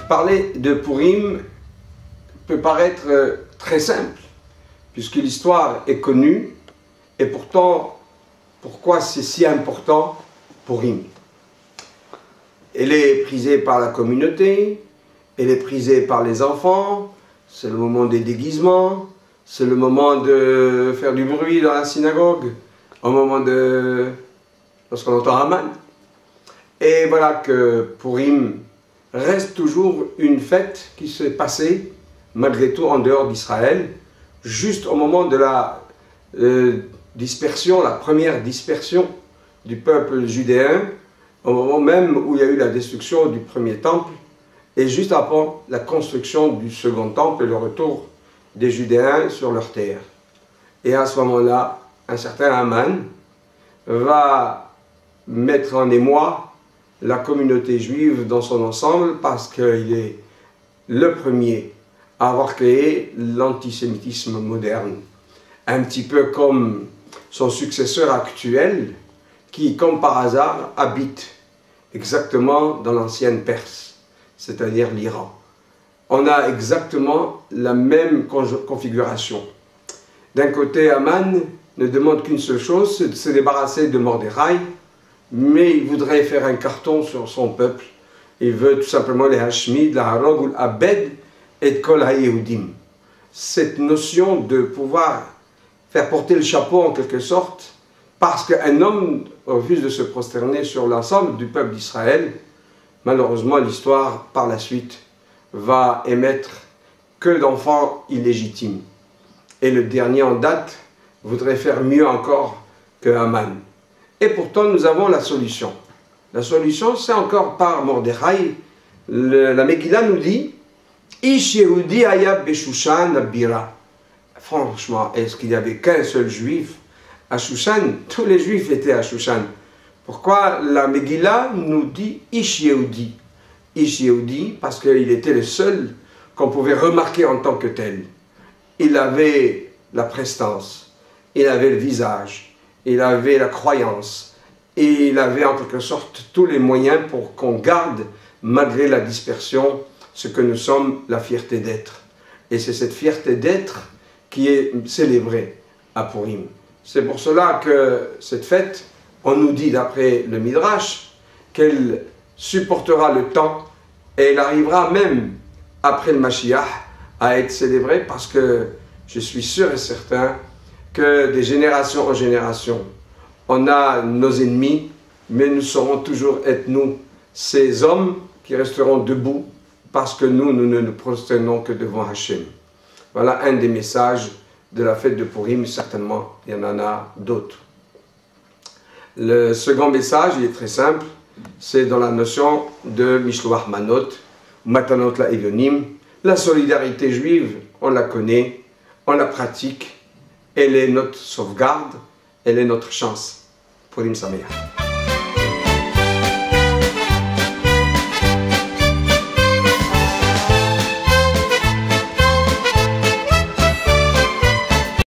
Parler de Purim peut paraître très simple, puisque l'histoire est connue, et pourtant, pourquoi c'est si important Purim? Elle est prisée par la communauté, elle est prisée par les enfants, c'est le moment des déguisements, c'est le moment de faire du bruit dans la synagogue, au moment de... lorsqu'on entend Haman. Et voilà que Purim reste toujours une fête qui s'est passée, malgré tout, en dehors d'Israël, juste au moment de la dispersion, la première dispersion du peuple judéen, au moment même où il y a eu la destruction du premier temple, et juste après la construction du second temple et le retour des Judéens sur leur terre. Et à ce moment-là, un certain Haman va mettre en émoi la communauté juive dans son ensemble parce qu'il est le premier à avoir créé l'antisémitisme moderne. Un petit peu comme son successeur actuel qui, comme par hasard, habite exactement dans l'ancienne Perse, c'est-à-dire l'Iran. On a exactement la même configuration. D'un côté, Haman ne demande qu'une seule chose, c'est de se débarrasser de Mordechai, mais il voudrait faire un carton sur son peuple. Il veut tout simplement les Hashmid, la Harog ou l'Abed et Kol HaYehudim. Cette notion de pouvoir faire porter le chapeau en quelque sorte, parce qu'un homme refuse de se prosterner sur l'ensemble du peuple d'Israël, malheureusement l'histoire par la suite va émettre que d'enfants illégitimes. Et le dernier en date voudrait faire mieux encore que Haman. Et pourtant, nous avons la solution. La solution, c'est encore par Mordechai. La Megillah nous dit « Ish Yehudi haya beshushan bira ». Franchement, est-ce qu'il n'y avait qu'un seul juif à Shushan? Tous les juifs étaient à Shushan. Pourquoi la Megillah nous dit « Ish Yehudi » ? Ish Yehudi, parce qu'il était le seul qu'on pouvait remarquer en tant que tel. Il avait la prestance, il avait le visage, il avait la croyance, et il avait en quelque sorte tous les moyens pour qu'on garde, malgré la dispersion, ce que nous sommes, la fierté d'être. Et c'est cette fierté d'être qui est célébrée à Purim. C'est pour cela que cette fête, on nous dit d'après le Midrash, qu'elle supportera le temps, et elle arrivera même après le Mashiach à être célébrée, parce que je suis sûr et certain que de génération en génération, on a nos ennemis, mais nous saurons toujours être nous, ces hommes qui resteront debout, parce que nous ne nous prosternons que devant Hachem. Voilà un des messages de la fête de Purim, certainement il y en a d'autres. Le second message, il est très simple, c'est dans la notion de Mishloach Manot, Matanot la Evionim. La solidarité juive, on la connaît, on la pratique, elle est notre sauvegarde, elle est notre chance. Purim Sameach.